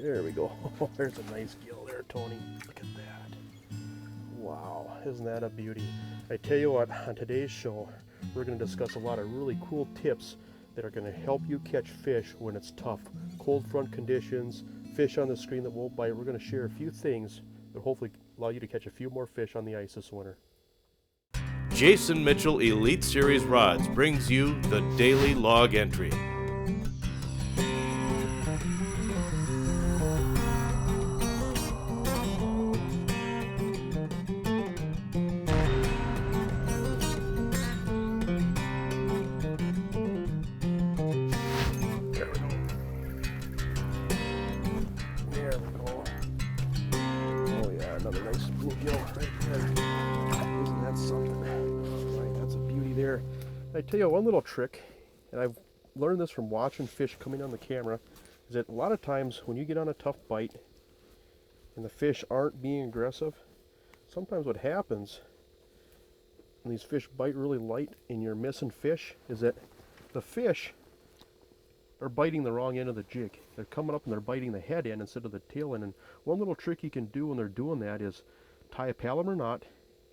There we go. There's a nice gill there, Tony. Look at that. Wow, isn't that a beauty? I tell you what, on today's show, we're going to discuss a lot of really cool tips that are going to help you catch fish when it's tough. Cold front conditions, fish on the screen that won't bite. We're going to share a few things that hopefully allow you to catch a few more fish on the ice this winter. Jason Mitchell Elite Series Rods brings you the Daily Log Entry. There we go. Oh yeah, another nice bluegill right there. Isn't that something? Right, that's a beauty there. I tell you one little trick, and I've learned this from watching fish coming on the camera, is that a lot of times when you get on a tough bite and the fish aren't being aggressive, sometimes what happens when these fish bite really light and you're missing fish is that the fish are biting the wrong end of the jig. They're coming up and they're biting the head end instead of the tail end. And one little trick you can do when they're doing that is tie a Palomar knot,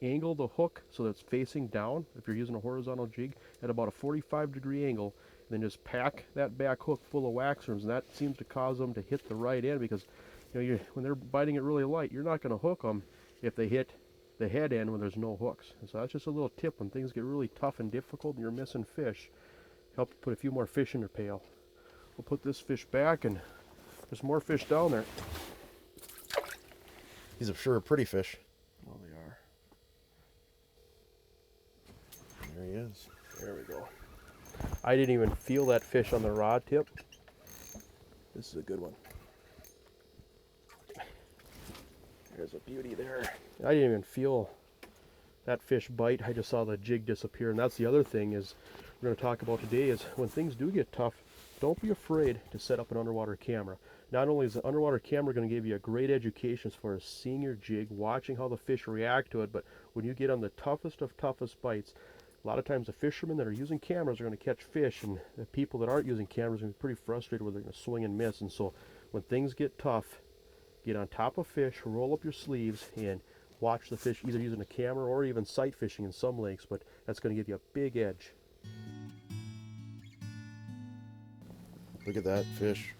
angle the hook so that it's facing down if you're using a horizontal jig at about a 45-degree angle, and then just pack that back hook full of wax worms, and that seems to cause them to hit the right end, because when they're biting it really light, you're not going to hook them if they hit the head end when there's no hooks. And so that's just a little tip when things get really tough and difficult and you're missing fish. Help put a few more fish in your pail. We'll put this fish back, and there's more fish down there. These are sure pretty fish. Well, they are. There he is. There we go. I didn't even feel that fish on the rod tip. This is a good one. There's a beauty there. I didn't even feel that fish bite. I just saw the jig disappear. And that's the other thing is we're going to talk about today is when things do get tough, don't be afraid to set up an underwater camera. Not only is the underwater camera going to give you a great education as far as seeing your jig, watching how the fish react to it, but when you get on the toughest of toughest bites, a lot of times the fishermen that are using cameras are going to catch fish, and the people that aren't using cameras are going to be pretty frustrated where they're going to swing and miss. And so when things get tough, get on top of fish, roll up your sleeves, and watch the fish, either using a camera or even sight fishing in some lakes, but that's going to give you a big edge. Look at that fish.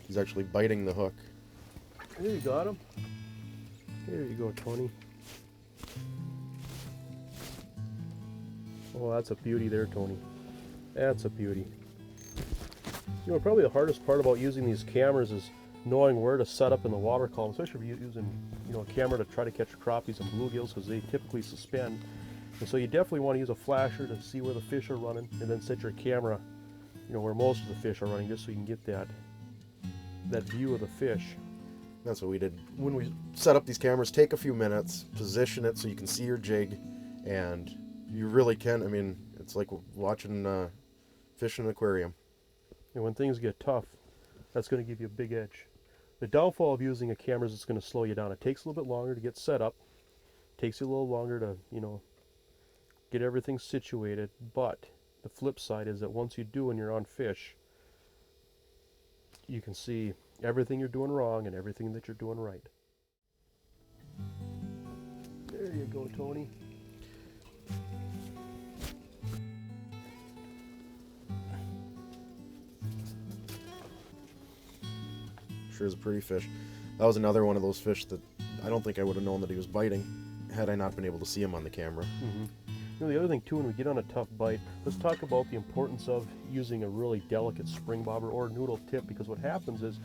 He's actually biting the hook. There, you got him. There you go, Tony. Oh, that's a beauty there, Tony. That's a beauty. You know, probably the hardest part about using these cameras is knowing where to set up in the water column, especially if you're using, a camera to try to catch crappies and bluegills, because they typically suspend. And so you definitely want to use a flasher to see where the fish are running, and then set your camera, where most of the fish are running, just so you can get that view of the fish. That's what we did when we set up these cameras. Take a few minutes, position it so you can see your jig, and you really can. I mean, it's like watching fish in an aquarium. And when things get tough, that's going to give you a big edge. The downfall of using a camera is it's going to slow you down. It takes a little bit longer to get set up. It takes you a little longer to, get everything situated. But the flip side is that once you do and you're on fish, you can see everything you're doing wrong and everything that you're doing right. There you go, Tony. Sure is a pretty fish. That was another one of those fish that I don't think I would have known that he was biting had I not been able to see him on the camera. Mm-hmm. The other thing too, when we get on a tough bite, let's talk about the importance of using a really delicate spring bobber or noodle tip, because what happens is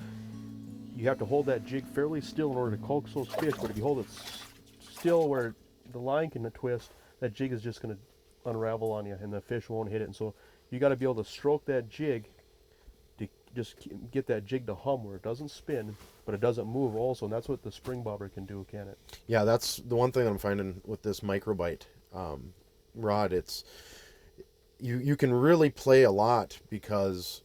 you have to hold that jig fairly still in order to coax those fish, but if you hold it still where the line can twist, that jig is just going to unravel on you and the fish won't hit it. And so you got to be able to stroke that jig to just get that jig to hum where it doesn't spin, but it doesn't move also, and that's what the spring bobber can do, can it? Yeah, that's the one thing that I'm finding with this microbite rod. It's you can really play a lot because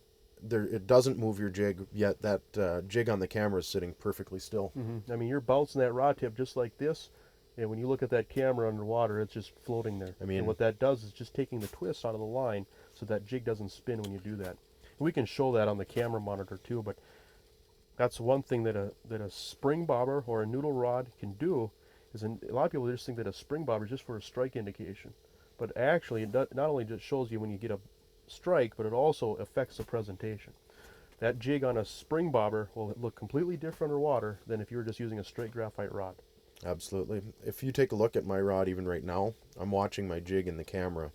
it doesn't move your jig, yet that jig on the camera is sitting perfectly still. Mm-hmm. I mean, you're bouncing that rod tip just like this, and when you look at that camera underwater, it's just floating there. I mean, and what that does is just taking the twist out of the line so that jig doesn't spin when you do that. And we can show that on the camera monitor too, but That's one thing that a spring bobber or a noodle rod can do. A lot of people just think that a spring bobber is just for a strike indication, but actually it not only just shows you when you get a strike, but it also affects the presentation. That jig on a spring bobber will look completely different underwater than if you were just using a straight graphite rod. Absolutely. If you take a look at my rod even right now, I'm watching my jig in the camera,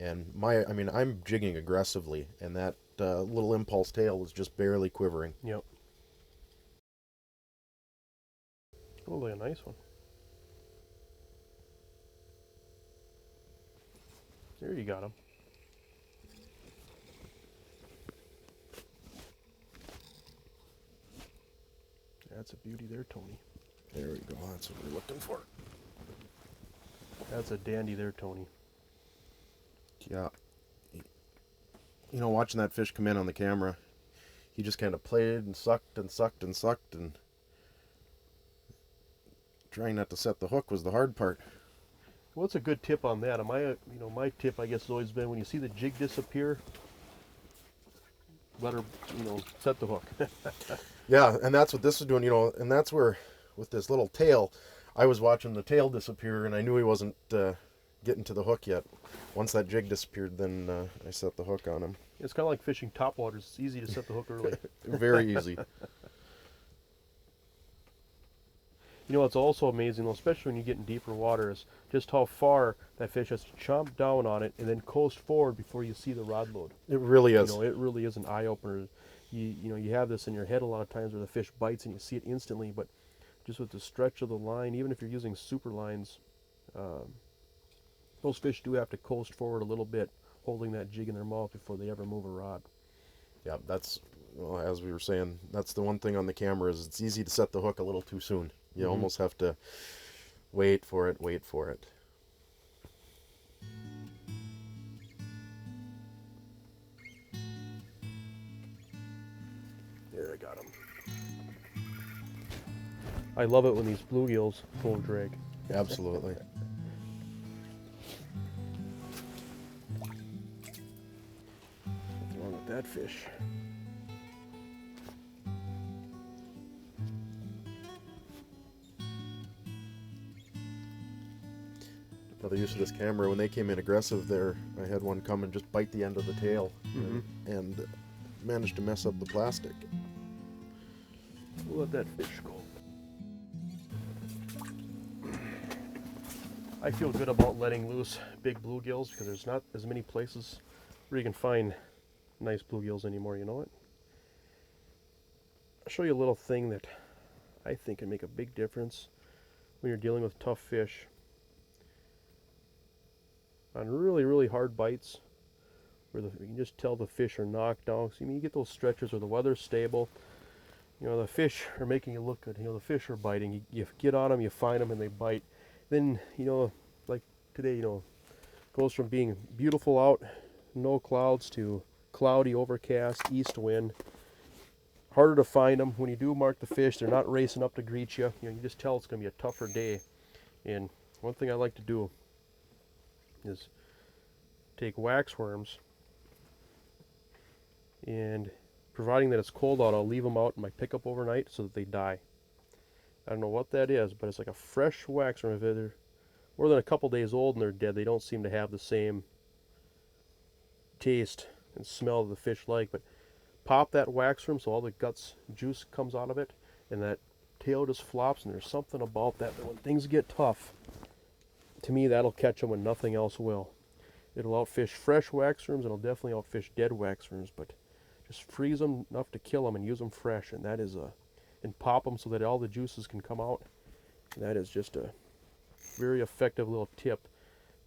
and I'm jigging aggressively, and that little impulse tail is just barely quivering. Yep. Oh, look, a nice one. There, you got him. That's a beauty there, Tony. There we go. That's what we're looking for. That's a dandy there, Tony. Yeah. You know, watching that fish come in on the camera, he just kind of played and sucked and sucked and sucked, and trying not to set the hook was the hard part. What's a good tip on that? My tip, I guess, has always been when you see the jig disappear, let her, set the hook. Yeah, and that's what this is doing, and that's where, with this little tail, I was watching the tail disappear, and I knew he wasn't getting to the hook yet. Once that jig disappeared, then I set the hook on him. It's kind of like fishing topwaters. It's easy to set the hook early. Very easy. What's also amazing, especially when you get in deeper water, is just how far that fish has to chomp down on it and then coast forward before you see the rod load. It really is. It really is an eye-opener. You have this in your head a lot of times where the fish bites and you see it instantly, but just with the stretch of the line, even if you're using super lines, those fish do have to coast forward a little bit, holding that jig in their mouth before they ever move a rod. Yeah, that's, well, as we were saying, that's the one thing on the camera is it's easy to set the hook a little too soon. You almost have to wait for it. There, I got him. I love it when these bluegills pull drag. Absolutely. What's wrong with that fish? Another use of this camera, when they came in aggressive there, I had one come and just bite the end of the tail and managed to mess up the plastic. We'll let that fish go. I feel good about letting loose big bluegills because there's not as many places where you can find nice bluegills anymore, you know it? I'll show you a little thing that I think can make a big difference when you're dealing with tough fish. On really, really hard bites, where you can just tell the fish are knocked down. So, you get those stretches where the weather's stable. The fish are making it look good. The fish are biting. You get on them, you find them, and they bite. Then, like today, goes from being beautiful out, no clouds, to cloudy, overcast, east wind. Harder to find them. When you do mark the fish, they're not racing up to greet you. You just tell it's going to be a tougher day. And one thing I like to do is take wax worms, and providing that it's cold out, I'll leave them out in my pickup overnight so that they die. I don't know what that is, but it's like a fresh wax worm. If they're more than a couple days old and they're dead, they don't seem to have the same taste and smell that the fish like. But pop that wax worm so all the guts juice comes out of it, and that tail just flops, and there's something about that when things get tough, to me, that'll catch them when nothing else will. It'll outfish fresh wax worms, and it'll definitely outfish dead wax worms, but just freeze them enough to kill them and use them fresh, and that is and pop them so that all the juices can come out. And that is just a very effective little tip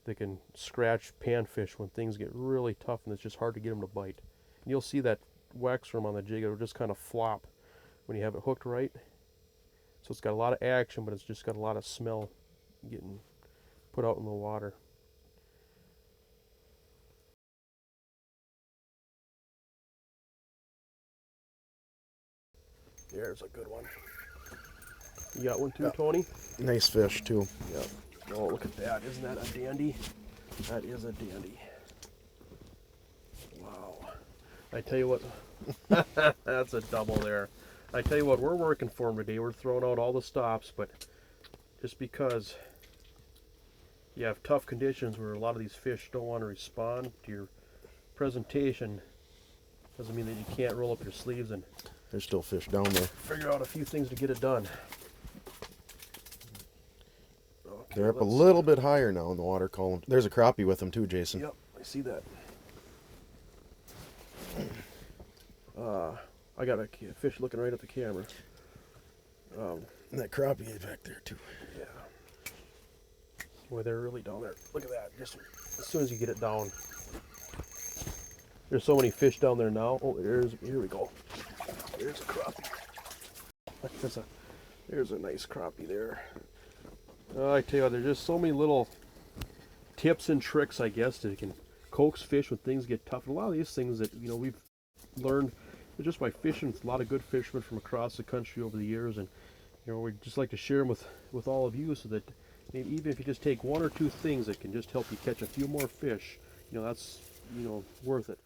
that can scratch panfish when things get really tough and it's just hard to get them to bite. And you'll see that wax worm on the jig, it'll just kind of flop when you have it hooked right. So it's got a lot of action, but it's just got a lot of smell getting put out in the water. There's a good one. You got one too, Tony? Nice fish too. Yep. Oh, look at that. Isn't that a dandy? That is a dandy. Wow. I tell you what, that's a double there. I tell you what, we're working for them today. We're throwing out all the stops, but just because you have tough conditions where a lot of these fish don't want to respond to your presentation doesn't mean that you can't roll up your sleeves and There's still fish down there. figure out a few things to get it done. Okay, They're up a little bit higher now in the water column. There's a crappie with them too, Jason. Yep, I see that. I got a fish looking right at the camera. And that crappie is back there too. Yeah. Boy, they're really down there. Look at that. Just as soon as you get it down. There's so many fish down there now. Oh, here we go. There's a crappie. There's a nice crappie there. I tell you what, there's just so many little tips and tricks, I guess, that can coax fish when things get tough. And a lot of these things that, you know, we've learned just by fishing with a lot of good fishermen from across the country over the years. And, you know, we'd just like to share them with all of you so that maybe even if you just take one or two things that can just help you catch a few more fish, you know, that's, you know, worth it.